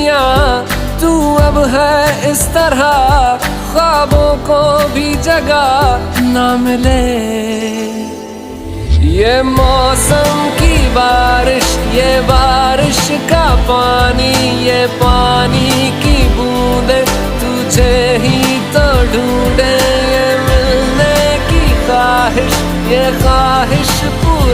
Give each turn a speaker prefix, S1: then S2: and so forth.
S1: दुनिया तू अब है इस तरह, ख्वाबों को भी जगह ना मिले। ये मौसम की बारिश, ये बारिश का पानी, ये पानी की बूंदे तुझे ही तो ढूंढे। ये मिलने की ख्वाहिश, ये ख्वाहिश पूरा